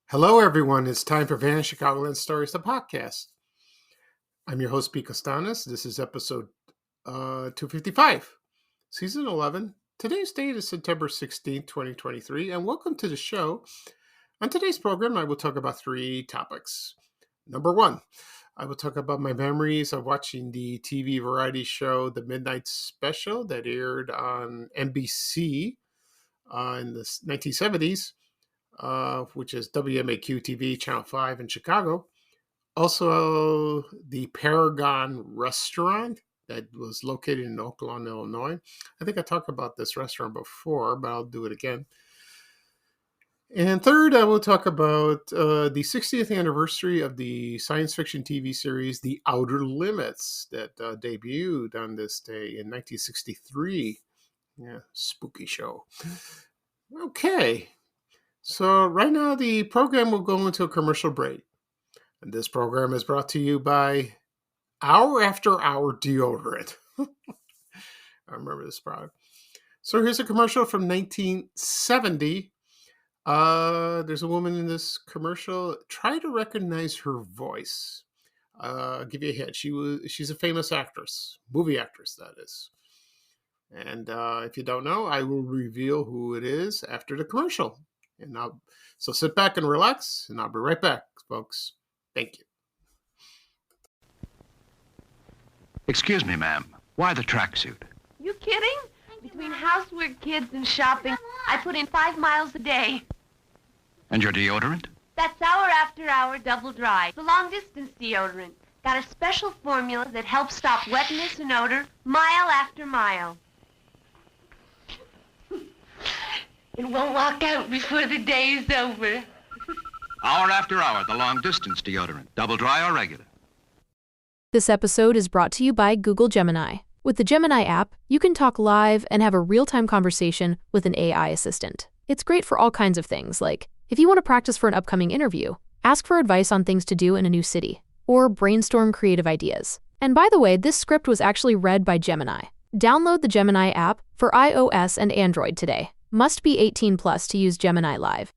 Hello, everyone. It's time for Vanishing Chicagoland Stories, the podcast. I'm your host, Pete Costanis. This is episode 255, season 11. Today's date is September 16th, 2023, and welcome to the show. On today's program, I will talk about three topics. Number one, I will talk about my memories of watching the TV variety show, The Midnight Special, that aired on NBC in the 1970s. Which is WMAQ TV, Channel 5 in Chicago. Also, the Paragon Restaurant that was located in Oak Lawn, Illinois. I think I talked about this restaurant before, but I'll do it again. And third, I will talk about the 60th anniversary of the science fiction TV series, The Outer Limits, that debuted on this day in 1963. Yeah, spooky show. Okay. So right now the program will go into a commercial break. And this program is brought to you by Hour After Hour Deodorant. I remember this product. So here's a commercial from 1970. There's a woman in this commercial. Try to recognize her voice. I'll give you a hint. She's a famous actress, movie actress, that is. And if you don't know, I will reveal who it is after the commercial. So sit back and relax, and I'll be right back, folks. Thank you. Excuse me, ma'am. Why the tracksuit? You kidding? Between housework, kids, and shopping, I put in 5 miles a day. And your deodorant? That's Hour After Hour Double Dry, the long-distance deodorant. Got a special formula that helps stop wetness and odor mile after mile. It won't walk out before the day is over. Hour After Hour, the long-distance deodorant. Double dry or regular? This episode is brought to you by Google Gemini. With the Gemini app, you can talk live and have a real-time conversation with an AI assistant. It's great for all kinds of things, like if you want to practice for an upcoming interview, ask for advice on things to do in a new city, or brainstorm creative ideas. And by the way, this script was actually read by Gemini. Download the Gemini app for iOS and Android today. Must be 18 plus to use Gemini Live.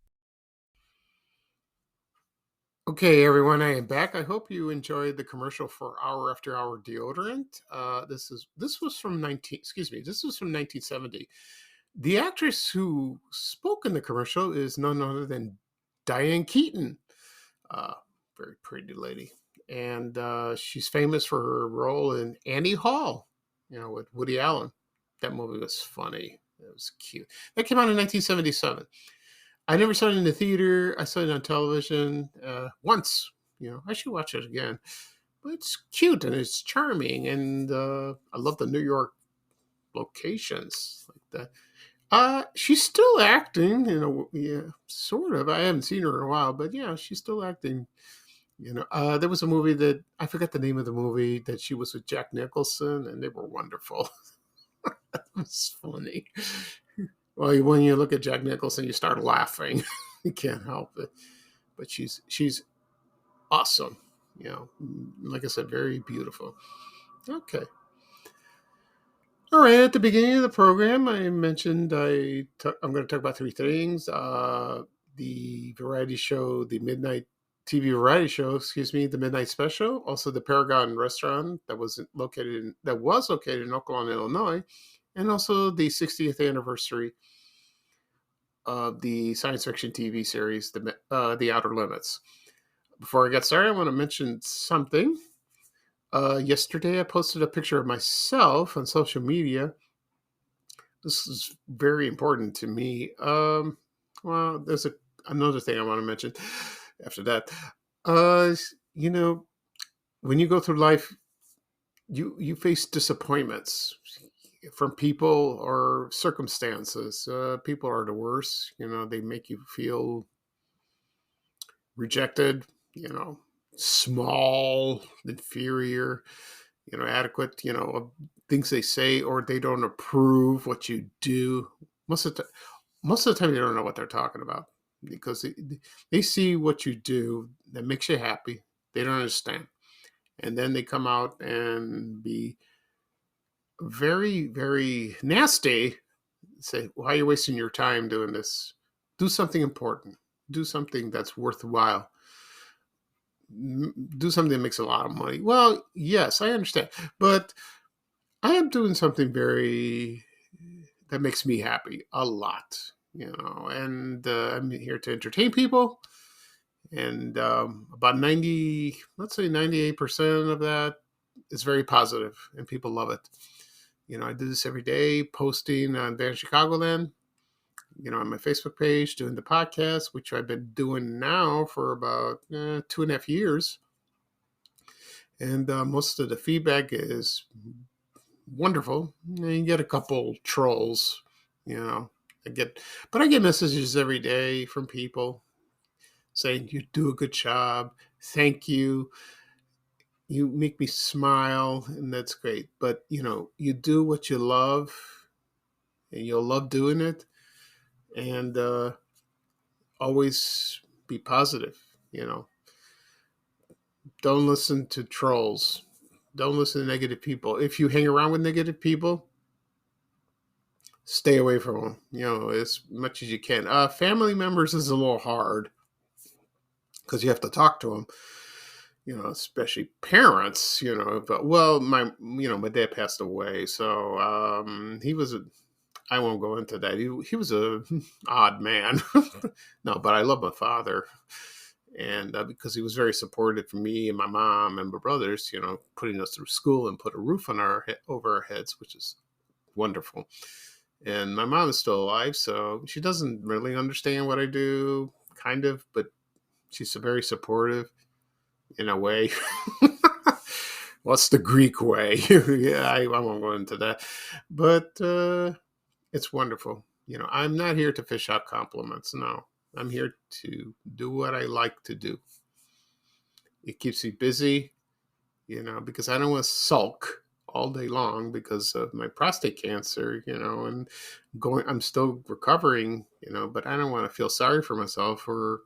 Okay, everyone, I am back. I hope you enjoyed the commercial for Hour After Hour Deodorant. This was from 1970. The actress who spoke in the commercial is none other than Diane Keaton. Very pretty lady. And she's famous for her role in Annie Hall, with Woody Allen. That movie was funny. It was cute. That came out in 1977. I never saw it in the theater. I saw it on television once. I should watch it again. But it's cute and it's charming. And I love the New York locations like that. She's still acting, sort of. I haven't seen her in a while, but yeah, she's still acting. There was a movie that I forgot the name of the movie that she was with Jack Nicholson, and they were wonderful. That was funny. Well, when you look at Jack Nicholson, you start laughing. You can't help it. But she's awesome. Like I said, very beautiful. Okay. All right. At the beginning of the program, I mentioned I'm going to talk about three things. The variety show, the midnight TV variety show, the Midnight Special. Also, the Paragon Restaurant that was located in Oak Lawn, Illinois. And also the 60th anniversary of the science fiction TV series, The Outer Limits. Before I get started, I want to mention something. Yesterday, I posted a picture of myself on social media. This is very important to me. Well, there's another thing I want to mention after that. When you go through life, you face disappointments. from people or circumstances. People are the worst. They make you feel rejected, small, inferior, adequate, things they say, or they don't approve what you do. Most of the time, they don't know what they're talking about because they see what you do that makes you happy. They don't understand. And then they come out and be very, very nasty. Say, why are you wasting your time doing this? Do something important. Do something that's worthwhile. Do something that makes a lot of money. Well, yes, I understand. But I am doing something that makes me happy a lot, and I'm here to entertain people. And about 90, let's say 98% of that is very positive and people love it. I do this every day, posting on Van Chicagoland, on my Facebook page, doing the podcast, which I've been doing now for about 2.5 years. And most of the feedback is wonderful. You get a couple trolls, I get messages every day from people saying, you do a good job. Thank you. You make me smile, and that's great. But, you do what you love, and you'll love doing it. And always be positive, Don't listen to trolls. Don't listen to negative people. If you hang around with negative people, stay away from them, as much as you can. Family members is a little hard because you have to talk to them, especially parents, but my dad passed away. So I won't go into that. He was a odd man. No, but I love my father. And because he was very supportive for me and my mom and my brothers, putting us through school and put a roof on over our heads, which is wonderful. And my mom is still alive, so she doesn't really understand what I do, kind of, but she's very supportive in a way. What's the Greek way? Yeah, I won't go into that. But it's wonderful. I'm not here to fish out compliments. No, I'm here to do what I like to do. It keeps me busy, because I don't want to sulk all day long because of my prostate cancer, and I'm still recovering, but I don't want to feel sorry for myself or,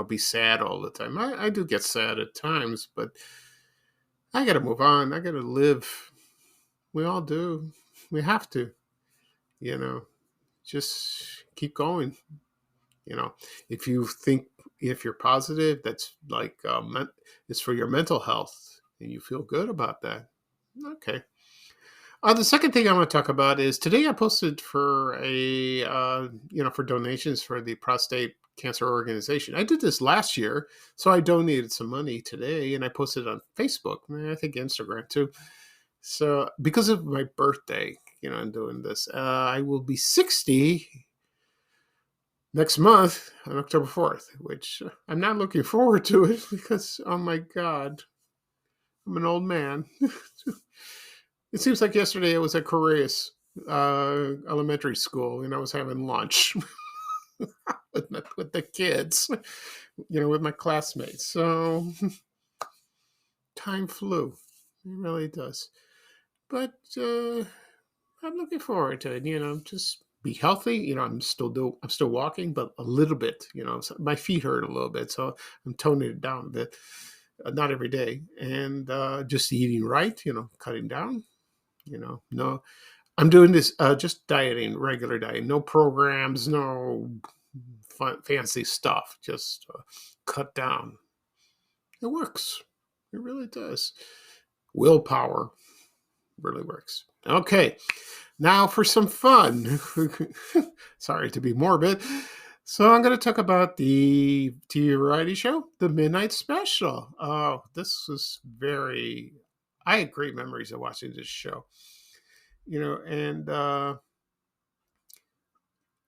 be sad all the time. I do get sad at times, but I got to move on. I got to live. We all do. We have to, just keep going. If you're positive, that's like, it's for your mental health and you feel good about that. Okay. The second thing I want to talk about is today I posted for for donations for the prostate cancer organization. I did this last year, so I donated some money today and I posted it on Facebook, and I think Instagram too. So because of my birthday, I'm doing this. I will be 60 next month on October 4th, which I'm not looking forward to it because, oh my God, I'm an old man. It seems like yesterday I was at Correas Elementary School and I was having lunch with the kids, with my classmates. So time flew. It really does. But I'm looking forward to it, just be healthy. I'm still walking, but a little bit, so my feet hurt a little bit. So I'm toning it down a bit, not every day. And just eating right, cutting down, no, I'm doing this, just dieting, regular diet, no programs, no fancy stuff, just cut down. It works. It really does. Willpower really works. Okay. Now for some fun. Sorry to be morbid. So I'm going to talk about the TV variety show, The Midnight Special. Oh, this was I had great memories of watching this show. And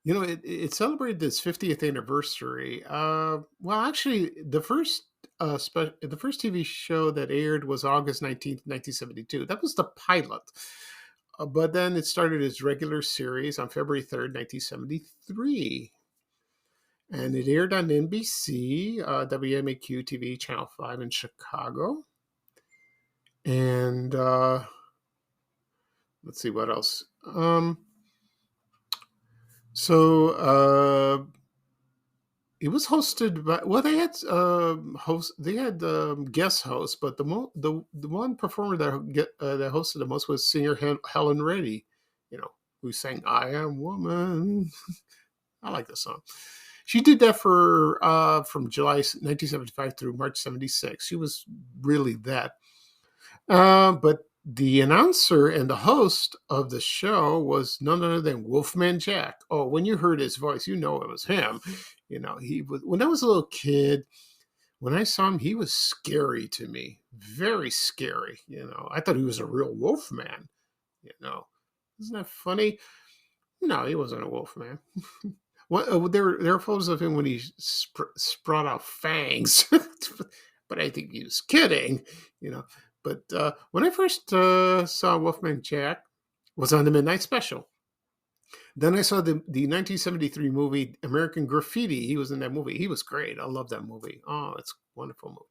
it celebrated its 50th anniversary. Well, actually, the first TV show that aired was August 19th, 1972. That was the pilot. But then it started its regular series on February 3rd, 1973. And it aired on NBC, WMAQ TV, Channel 5 in Chicago. And let's see what else. It was hosted by, well, they had guest hosts, but the one performer that hosted the most was singer Helen Reddy, who sang "I Am Woman." I like the song. She did that for from July 1975 through March 76. She was really that. But the announcer and the host of the show was none other than Wolfman Jack. Oh, when you heard his voice, you know it was him. He was, when I was a little kid, when I saw him, he was scary to me, very scary. I thought he was a real Wolfman. Isn't that funny? No, he wasn't a Wolfman. There are photos of him when he sprout out fangs, but I think he was kidding. But when I first saw Wolfman Jack, was on the Midnight Special. Then I saw the 1973 movie American Graffiti. He was in that movie. He was great. I love that movie. Oh, it's a wonderful movie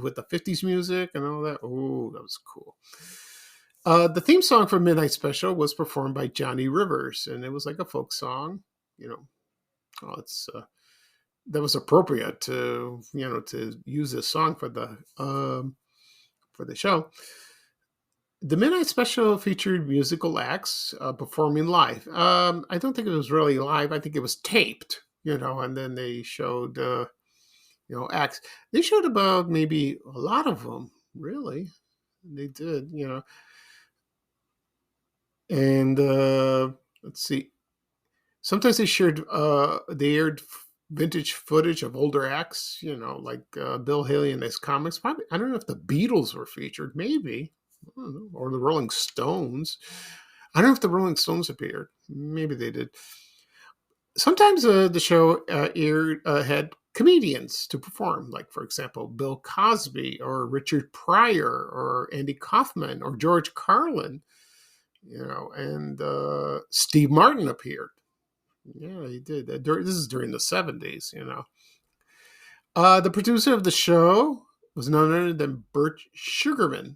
with the 50s music and all that. Oh, that was cool. The theme song for Midnight Special was performed by Johnny Rivers, and it was like a folk song. That was appropriate to use this song for the show. The Midnight Special featured musical acts performing live. I don't think it was really live. I think it was taped, and then they showed, acts. They showed about maybe a lot of them, really. They did, And let's see. Sometimes they aired vintage footage of older acts, like Bill Haley and his comics. Probably, I don't know if the Beatles were featured, maybe. I don't know, or the Rolling Stones. I don't know if the Rolling Stones appeared. Maybe they did. Sometimes the show had comedians to perform, like, for example, Bill Cosby or Richard Pryor or Andy Kaufman or George Carlin, and Steve Martin appeared. Yeah, he did. This is during the 70s, The producer of the show was none other than Bert Sugarman.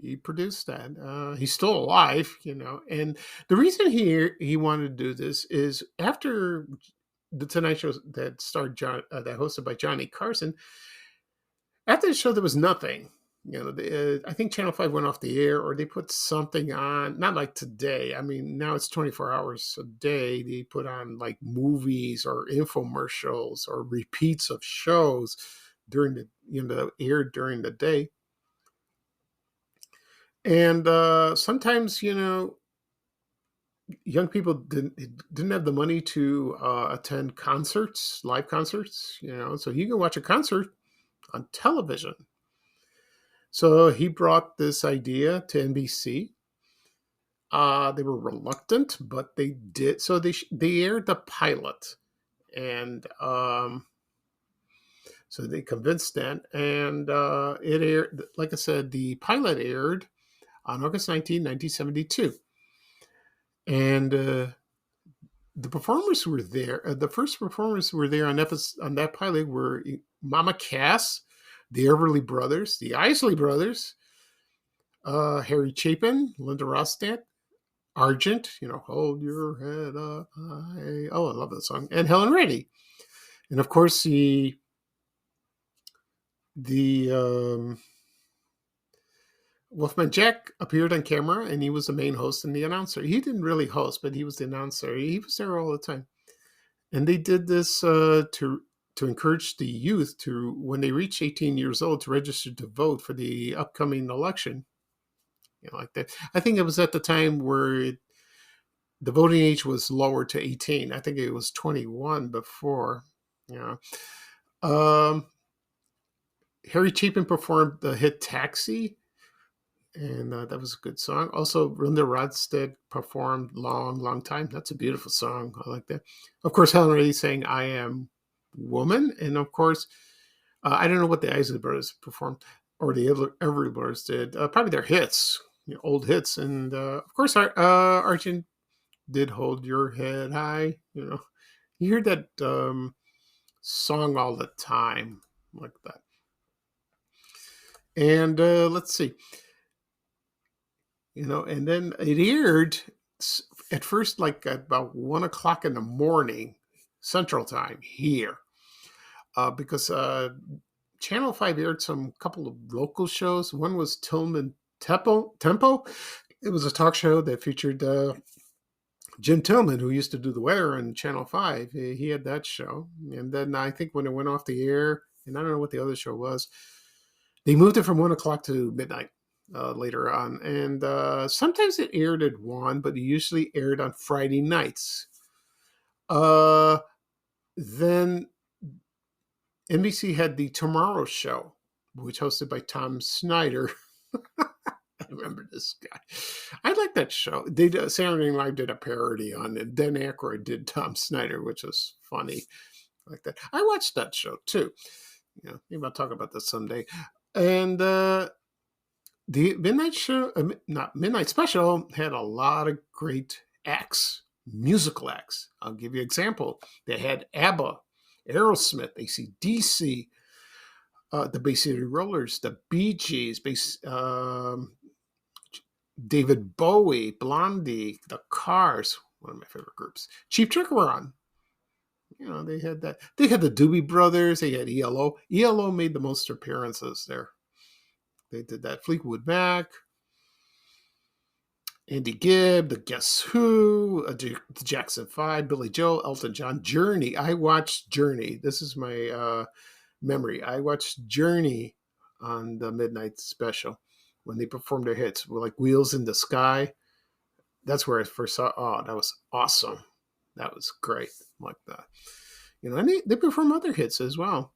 He produced that. He's still alive, And the reason he wanted to do this is after the Tonight Show that that hosted by Johnny Carson. After the show, there was nothing. I think Channel 5 went off the air, or they put something on. Not like today. I mean, now it's 24 hours a day. They put on like movies or infomercials or repeats of shows during aired during the day. And sometimes, young people didn't have the money to attend live concerts, so you can watch a concert on television. So he brought this idea to NBC. They were reluctant, but they did. So they aired the pilot, and so they convinced them, and it aired. Like I said, the pilot aired on August 19, 1972. And the performers who were there, the first performers who were there on that pilot were Mama Cass, the Everly Brothers, the Isley Brothers, Harry Chapin, Linda Ronstadt, Argent, Hold Your Head Up High. Oh, I love that song. And Helen Reddy. And of course, the Wolfman Jack appeared on camera, and he was the main host and the announcer. He didn't really host, but he was the announcer. He was there all the time. And they did this to encourage the youth to, when they reach 18 years old, to register to vote for the upcoming election. Like that. I think it was at the time where the voting age was lowered to 18. I think it was 21 before. Harry Chapin performed the hit Taxi, and that was a good song. Also, Linda Ronstadt performed Long Time. That's a beautiful song. I like that. Of course, Helen Reddy sang I Am Woman. And of course, I don't know what the Isley Brothers performed, or the Everly Brothers did. Probably their hits, old hits, and of course, Argent did "Hold Your Head High." You hear that song all the time, like that. And let's see, and then it aired at first like at about 1 o'clock in the morning, Central Time here, because Channel 5 aired some couple of local shows. One was Tillman Tempo. It was a talk show that featured Jim Tillman, who used to do the weather on Channel 5. He had that show. And then I think when it went off the air, and I don't know what the other show was, they moved it from 1 o'clock to midnight later on. And sometimes it aired at 1, but it usually aired on Friday nights. Then NBC had the Tomorrow Show, which hosted by Tom Snyder. I remember this guy. I like that show. Saturday Night Live did a parody on it. Dan Aykroyd did Tom Snyder, which was funny. Like that. I watched that show too. Maybe I'll talk about this someday. And the Midnight Show, not Midnight Special, had a lot of great acts, musical acts. I'll give you an example. They had ABBA, Aerosmith, AC/DC, the Bay City Rollers, the Bee Gees, David Bowie, Blondie, the Cars, one of my favorite groups. Cheap Trick were on. They had that. They had the Doobie Brothers. They had ELO. ELO made the most appearances there. They did that. Fleetwood Mac, Andy Gibb, the Guess Who, the Jackson 5, Billy Joel, Elton John, Journey. I watched Journey. This is my memory. I watched Journey on the Midnight Special when they performed their hits, like Wheels in the Sky. That's where I first saw, that was awesome. That was great. Like that. And they perform other hits as well.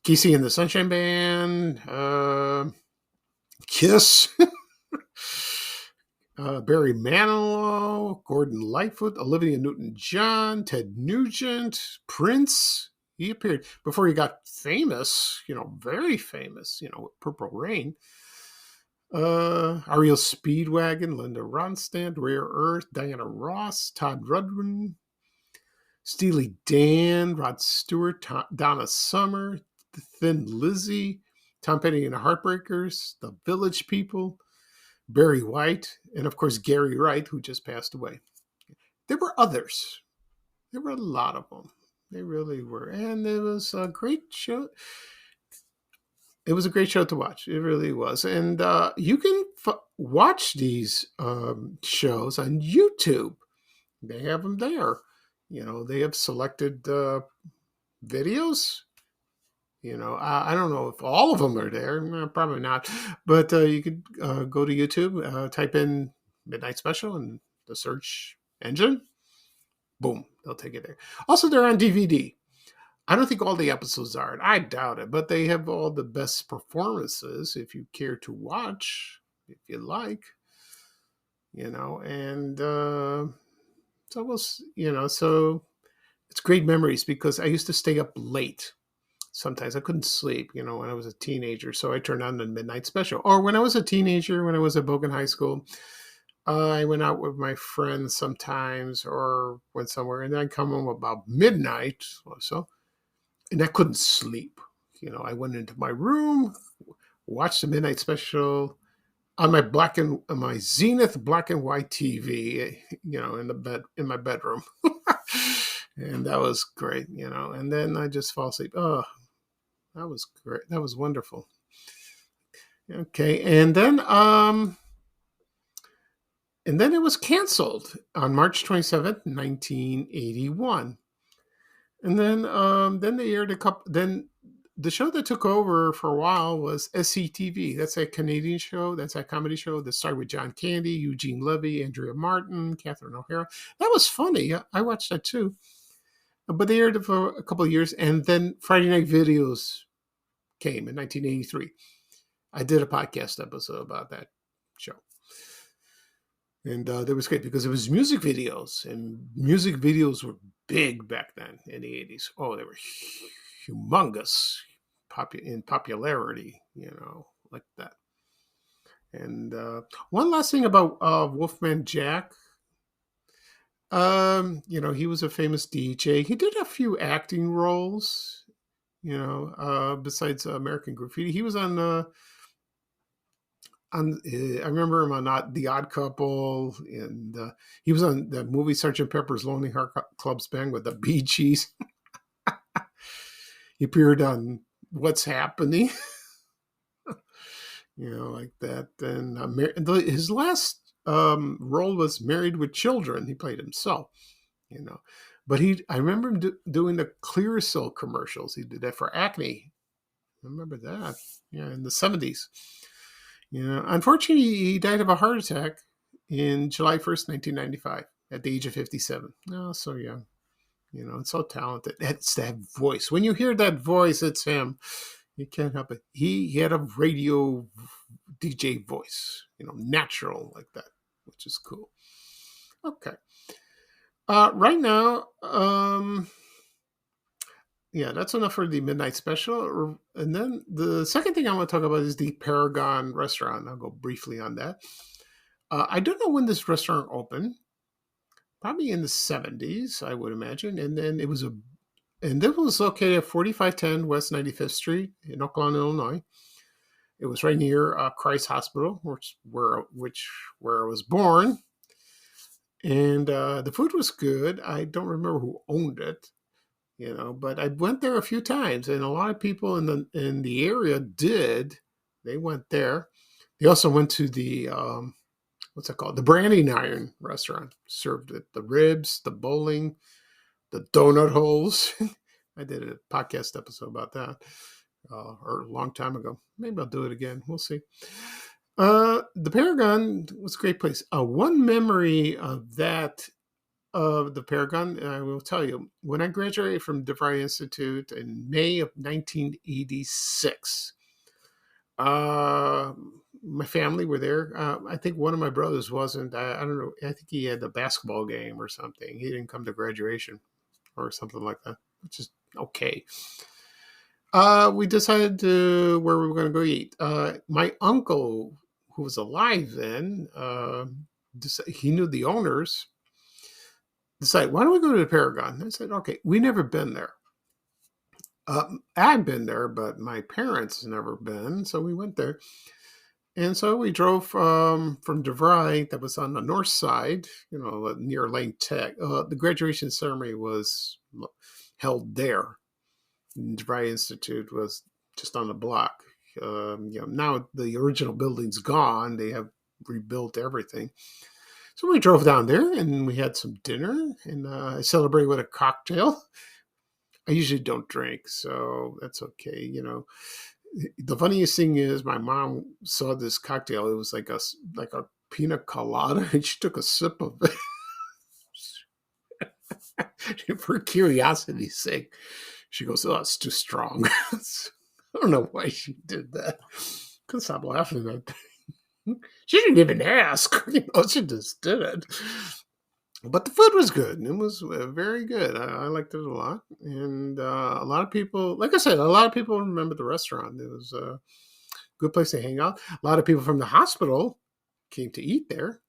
Casey and the Sunshine Band, Kiss, Barry Manilow, Gordon Lightfoot, Olivia Newton-John, Ted Nugent, Prince. He appeared before he got famous, very famous, with Purple Rain. Ariel Speedwagon, Linda Ronstadt, Rare Earth, Diana Ross, Todd Rundgren, Steely Dan, Rod Stewart, Donna Summer, The Thin Lizzy, Tom Petty and the Heartbreakers, The Village People, Barry White, and of course Gary Wright, who just passed away. There were others. There were a lot of them. They really were. And it was a great show. It was a great show to watch. It really was. And you can watch these shows on YouTube. They have them there. They have selected videos. I don't know if all of them are there. No, probably not. But you could go to YouTube, type in Midnight Special in the search engine. Boom, they'll take you there. Also, they're on DVD. I don't think all the episodes are, and I doubt it, but they have all the best performances if you care to watch, if you like, and so so it's great memories because I used to stay up late. Sometimes I couldn't sleep, when I was a teenager, so I turned on the Midnight Special. Or when I was a teenager, when I was at Bogan High School, I went out with my friends sometimes or went somewhere, and then I'd come home about midnight or so. And I couldn't sleep. I went into my room, watched the Midnight Special on my Zenith black and white TV, in my bedroom. And that was great, and then I just fall asleep. Oh, that was great. That was wonderful. Okay. And then it was canceled on March 27th, 1981. And then they aired a couple. Then the show that took over for a while was SCTV. That's a Canadian show. That's a comedy show that started with John Candy, Eugene Levy, Andrea Martin, Catherine O'Hara. That was funny. I watched that too. But they aired it for a couple of years, and then Friday Night Videos came in 1983. I did a podcast episode about that show. And that was great because it was music videos, and music videos were big back then in the 80s. Oh, they were humongous in popularity, like that. And one last thing about Wolfman Jack. He was a famous DJ. He did a few acting roles. Besides American Graffiti, he was on. I remember him on not The Odd Couple, and he was on the movie Sergeant Pepper's Lonely Heart Club's Band with the Bee Gees. He appeared on What's Happening, like that. And his last role was Married with Children. He played himself, you know. But I remember him doing the Clearasil commercials. He did that for Acne. I remember that. Yeah, in the 70s. Unfortunately, he died of a heart attack in July 1st, 1995, at the age of 57. Oh, so young. And so talented. It's that voice. When you hear that voice, it's him. You can't help it. He had a radio DJ voice, natural like that, which is cool. Okay. Right now, that's enough for the midnight special. And then the second thing I want to talk about is the Paragon Restaurant. I'll go briefly on that. I don't know when this restaurant opened. Probably in the 70s, I would imagine. And then it was located at 4510 West 95th Street in Oakland, Illinois. It was right near Christ Hospital, where I was born. And the food was good. I don't remember who owned it, but I went there a few times, and a lot of people in the area did. They went there. They also went to the what's it called? The Branding Iron restaurant. Served it, the ribs, the bowling, the donut holes. I did a podcast episode about that or a long time ago. Maybe I'll do it again. We'll see. The Paragon was a great place. One memory of the Paragon, I will tell you, when I graduated from DeVry Institute in May of 1986, my family were there. I think one of my brothers wasn't. I don't know. I think he had a basketball game or something. He didn't come to graduation or something like that, which is okay. We decided where we were going to go eat. My uncle, who was alive then, he knew the owners, decided, why don't we go to the Paragon? I said, okay, we never been there. I'd been there, but my parents never been, so we went there. And so we drove from DeVry, that was on the north side, near Lane Tech. The graduation ceremony was held there. DeVry Institute was just on the block. Now the original building's gone. They have rebuilt everything. So we drove down there and we had some dinner, and I celebrated with a cocktail. I usually don't drink, so that's okay. The funniest thing is my mom saw this cocktail. It was like a pina colada, and she took a sip of it for curiosity's sake. She goes, "Oh, it's too strong." I don't know why she did that. Couldn't stop laughing at that. She didn't even ask. She just did it. But the food was good. It was very good. I liked it a lot. And a lot of people, like I said, a lot of people remember the restaurant. It was a good place to hang out. A lot of people from the hospital came to eat there.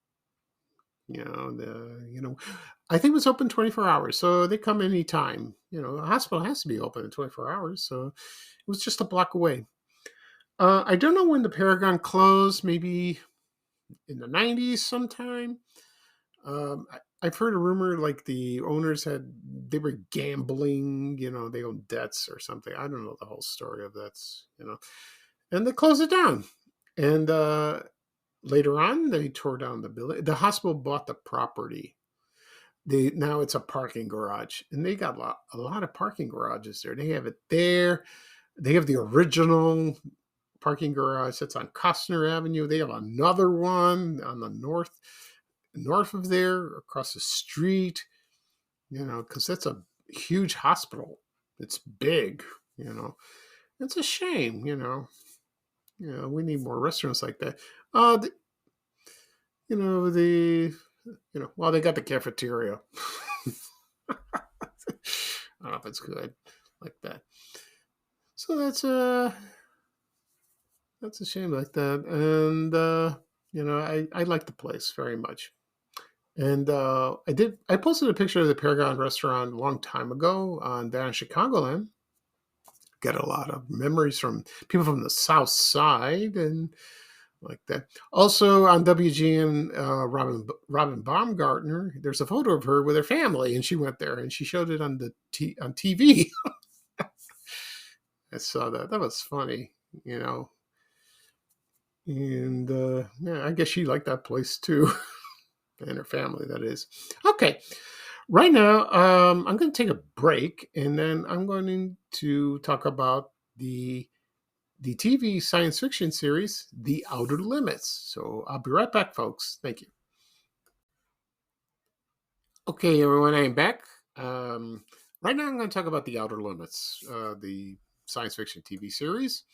I think it was open 24 hours. So they come anytime. The hospital has to be open in 24 hours. So it was just a block away. I don't know when the Paragon closed, maybe in the 90s sometime. I've heard a rumor like the owners they were gambling, they owned debts or something. I don't know the whole story of that, and they closed it down. And later on, they tore down the building. The hospital bought the property. Now it's a parking garage, and they got a lot of parking garages there. They have it there. They have the original parking garage that's on Costner Avenue. They have another one on the north of there, across the street, because that's a huge hospital. It's big, It's a shame, we need more restaurants like that. They got the cafeteria. I don't know if it's good like that. So that's That's a shame like that. And I like the place very much. And I posted a picture of the Paragon Restaurant a long time ago on down in Chicagoland. Get a lot of memories from people from the South Side and like that. Also on WGN, Robin Baumgartner. There's a photo of her with her family, and she went there and she showed it on on TV. I saw that. That was funny, you know. And yeah, I guess she liked that place too, and her family. That is okay. Right now, I'm going to take a break, and then I'm going to talk about the TV science fiction series, The Outer Limits. So I'll be right back, folks. Thank you. Okay, everyone, I'm back. Right now, I'm going to talk about The Outer Limits, the science fiction TV series.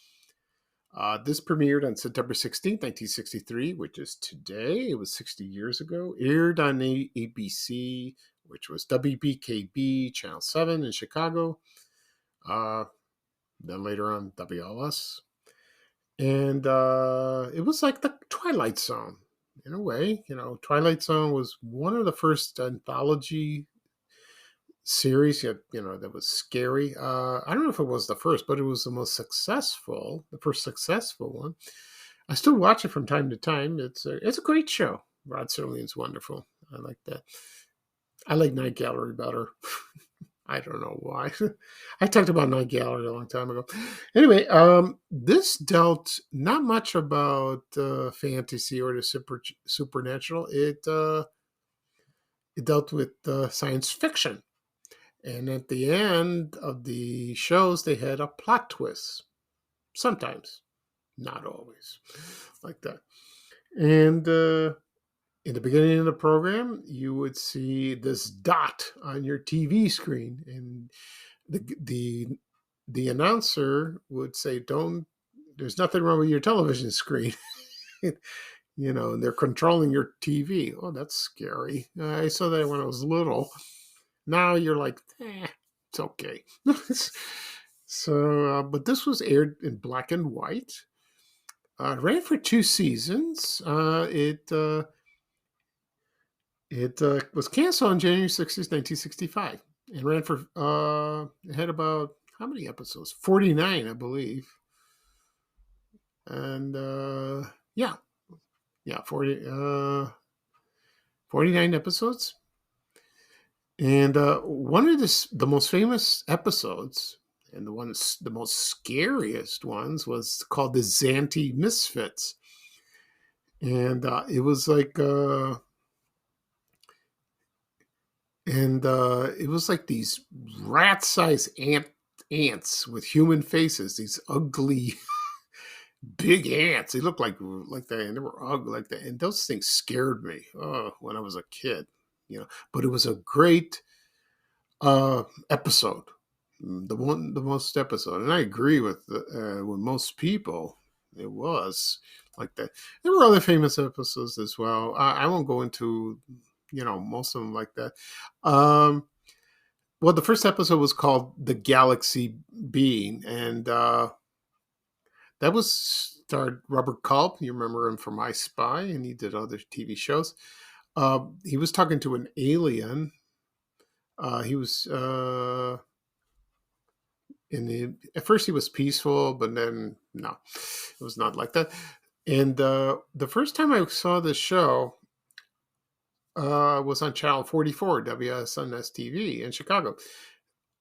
This premiered on September 16th, 1963, which is today. It was 60 years ago. Aired on ABC, which was WBKB, Channel 7 in Chicago. Then later on, WLS. And it was like the Twilight Zone in a way. Twilight Zone was one of the first anthology series that was scary. I don't know if it was the first, but it was the first successful one. I still watch it from time to time. It's a great show. Rod Serling's wonderful. I like that. I like Night Gallery better. I don't know why. I talked about Night Gallery a long time ago. Anyway, this dealt not much about fantasy or the supernatural. It dealt with science fiction. And at the end of the shows, they had a plot twist. Sometimes, not always, like that. And in the beginning of the program, you would see this dot on your TV screen, and the announcer would say, "Don't. There's nothing wrong with your television screen." And they're controlling your TV. Oh, that's scary. I saw that when I was little. Now you're like, it's okay. So, but this was aired in black and white. Ran for 2 seasons. It was canceled on January 16th, 1965, and ran for. It had about how many episodes? 49, I believe. And yeah, 49 episodes. And one of the most famous episodes, and the most scariest ones, was called the Zanti Misfits. And it was like, it was like these rat-sized ants with human faces. These ugly, big ants. They looked like that, and they were ugly like that. And those things scared me when I was a kid. But it was a great episode, the most episode, and I agree with most people. It was like that. There were other famous episodes as well. I won't go into most of them like that. Well, the first episode was called "The Galaxy Being," and that was starred Robert Culp. You remember him from I Spy, and he did other TV shows. He was talking to an alien. He was at first he was peaceful, but then no, it was not like that. And the first time I saw the show was on Channel 44, WSNS TV in Chicago.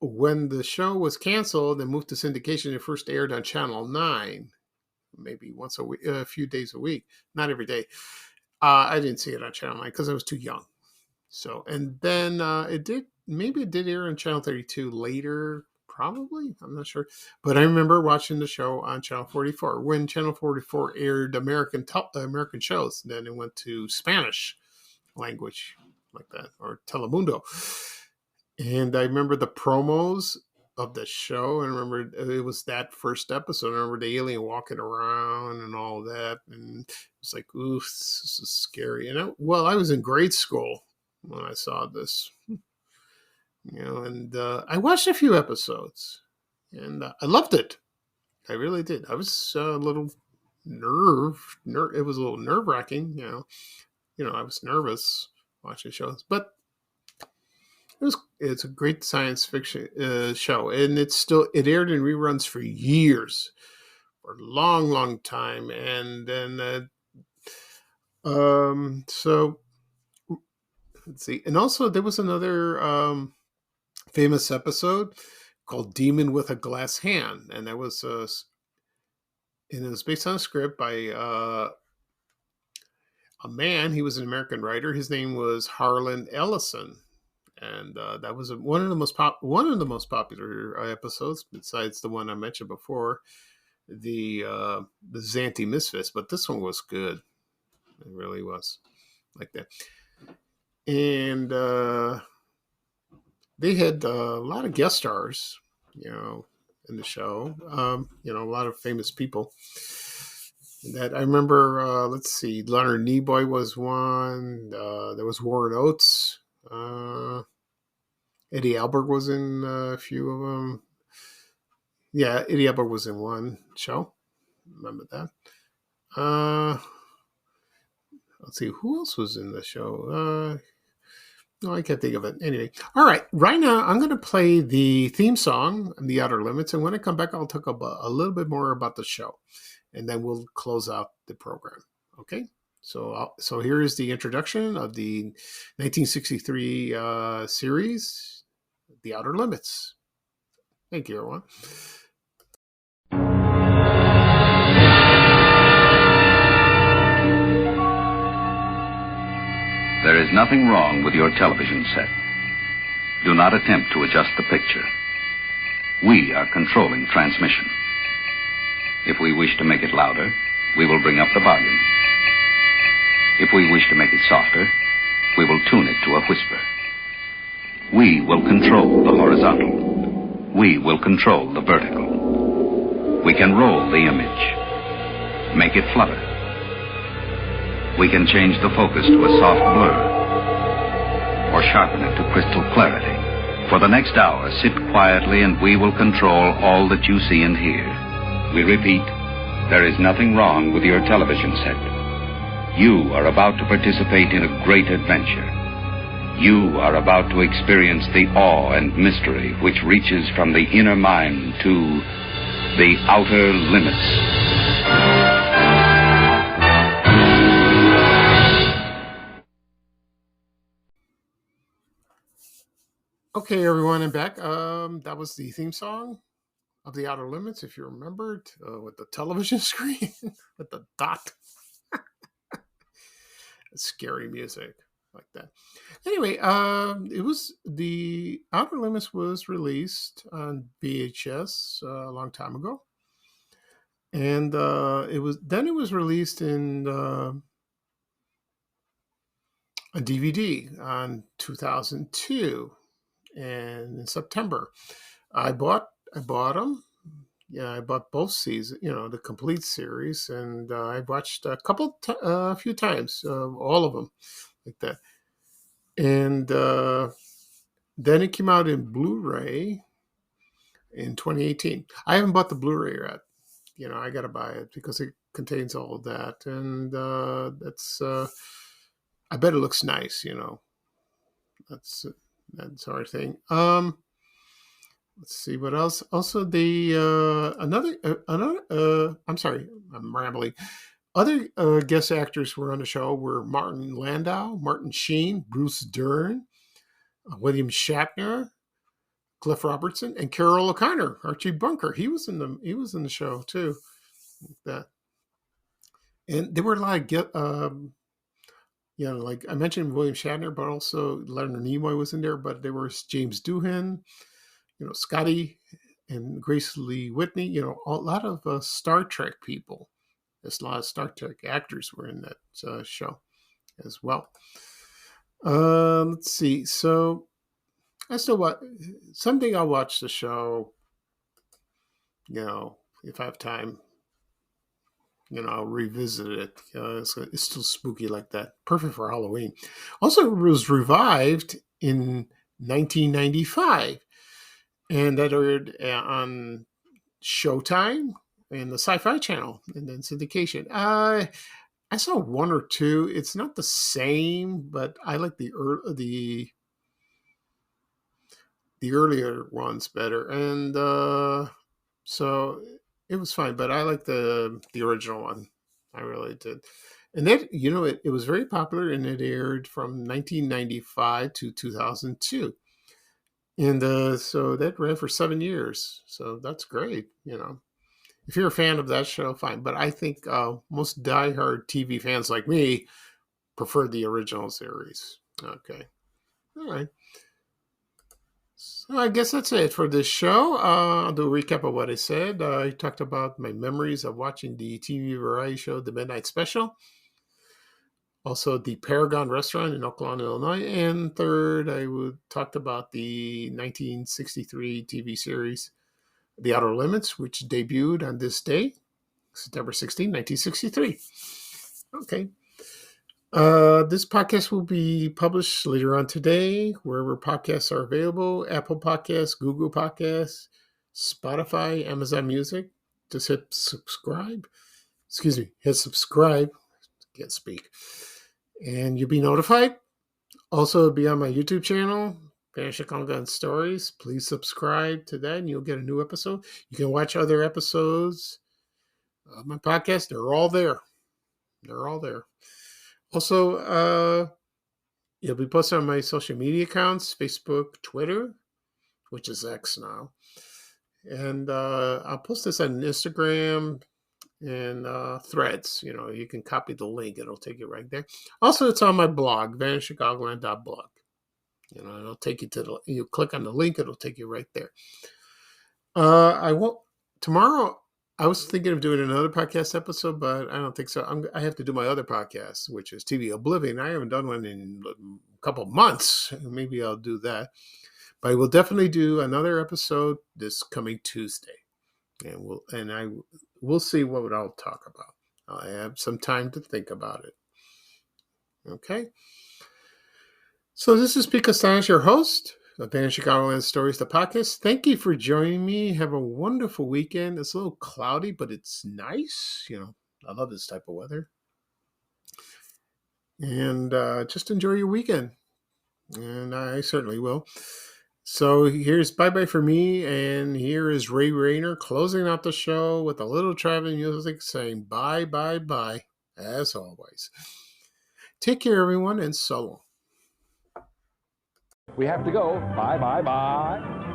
When the show was canceled and moved to syndication, it first aired on Channel 9, maybe once a week, a few days a week, not every day. I didn't see it on Channel 9 because I was too young. So, and then it did air on Channel 32 later, probably. I'm not sure. But I remember watching the show on Channel 44. When Channel 44 aired American shows, then it went to Spanish language like that, or Telemundo. And I remember the promos of the show, and I remember it was that first episode. I remember the alien walking around and all that, and it was like, ooh, this is scary. And I was in grade school when I saw this, and I watched a few episodes, and I loved it. I really did. I was a little It was a little nerve wracking. I was nervous watching shows, but it's a great science fiction show, and it aired in reruns for years, for a long, long time, and then so let's see, and also there was another famous episode called "Demon with a Glass Hand," and it was based on a script by a man. He was an American writer. His name was Harlan Ellison, and that was one of the most popular episodes, besides the one I mentioned before, the Zanti Misfits. But this one was good. It really was like that, and they had a lot of guest stars, in the show. A lot of famous people. That I remember. Let's see, Leonard Nimoy was one. There was Warren Oates. Eddie Albert was in a few of them. Yeah, Eddie Albert was in one show. Remember that? Let's see, who else was in the show? No, I can't think of it. Anyway, all right. Right now, I'm going to play the theme song, "The Outer Limits," and when I come back, I'll talk about a little bit more about the show, and then we'll close out the program. Okay. So here is the introduction of the 1963 series, "The Outer Limits." Thank you, everyone. There is nothing wrong with your television set. Do not attempt to adjust the picture. We are controlling transmission. If we wish to make it louder, we will bring up the volume. If we wish to make it softer, we will tune it to a whisper. We will control the horizontal. We will control the vertical. We can roll the image, make it flutter. We can change the focus to a soft blur, or sharpen it to crystal clarity. For the next hour, sit quietly and we will control all that you see and hear. We repeat, there is nothing wrong with your television set. You are about to participate in a great adventure. You are about to experience the awe and mystery which reaches from the inner mind to the outer limits. Okay, everyone, I'm back. That was the theme song of "The Outer Limits," if you remembered, with the television screen with the dot. Scary music like that. Anyway, it was "The Outer Limits" was released on VHS a long time ago, and it was released in a DVD on 2002. And in September, I bought them. Yeah, I bought both seasons, the complete series, and I watched a few times, all of them, like that. And then it came out in Blu-ray in 2018. I haven't bought the Blu-ray yet. I got to buy it because it contains all of that, and that's. I bet it looks nice. That's that sort of thing. Let's see what else. Also, I'm sorry, I'm rambling. Other guest actors were on the show were Martin Landau, Martin Sheen, Bruce Dern, William Shatner, Cliff Robertson, and Carol O'Connor. Archie Bunker. He was in the show too. That, and there were a lot of like I mentioned William Shatner, but also Leonard Nimoy was in there. But there was James Doohan, Scotty and Grace Lee Whitney, a lot of Star Trek people. There's a lot of Star Trek actors were in that show as well. Let's see. So I still watch. Someday I'll watch the show. If I have time. I'll revisit it. It's still spooky like that. Perfect for Halloween. Also, it was revived in 1995, and that aired on Showtime and the Sci-Fi Channel, and then syndication. I saw one or two. It's not the same, but I like the earlier ones better, and so it was fine. But I like the original one. I really did. And that, it was very popular, and it aired from 1995 to 2002. And so that ran for 7 years. So that's great. If you're a fan of that show, fine. But I think most diehard TV fans like me prefer the original series. Okay. All right. So I guess that's it for this show. I'll do a recap of what I said. I talked about my memories of watching the TV variety show, The Midnight Special. Also, the Paragon Restaurant in Oakland, Illinois. And third, talked about the 1963 TV series, The Outer Limits, which debuted on this day, September 16, 1963. Okay. This podcast will be published later on today, wherever podcasts are available: Apple Podcasts, Google Podcasts, Spotify, Amazon Music. Just hit subscribe. Excuse me, hit subscribe. Can't speak. And you'll be notified. Also, be on my YouTube channel, Vanishing Gun Stories. Please subscribe to that, and you'll get a new episode. You can watch other episodes of my podcast. They're all there. They're all there. Also, it'll be posted on my social media accounts, Facebook, Twitter, which is X now. And I'll post this on Instagram and Threads. You can copy the link. It'll take you right there. Also, it's on my blog, vanishingogland.blog. It'll take you you click on the link. It'll take you right there. I won't, tomorrow, I was thinking of doing another podcast episode, but I don't think so. I have to do my other podcast, which is TV Oblivion. I haven't done one in a couple of months. Maybe I'll do that. But I will definitely do another episode this coming Tuesday. And we'll see what I'll talk about. I have some time to think about it. Okay. So this is Pete Castanis, your host of Vanishing Chicagoland Stories, the podcast. Thank you for joining me. Have a wonderful weekend. It's a little cloudy, but it's nice. I love this type of weather. And just enjoy your weekend. And I certainly will. So here's bye-bye for me. And here is Ray Rayner closing out the show with a little traveling music saying bye, bye, bye, as always. Take care, everyone, and so long. We have to go. Bye, bye, bye.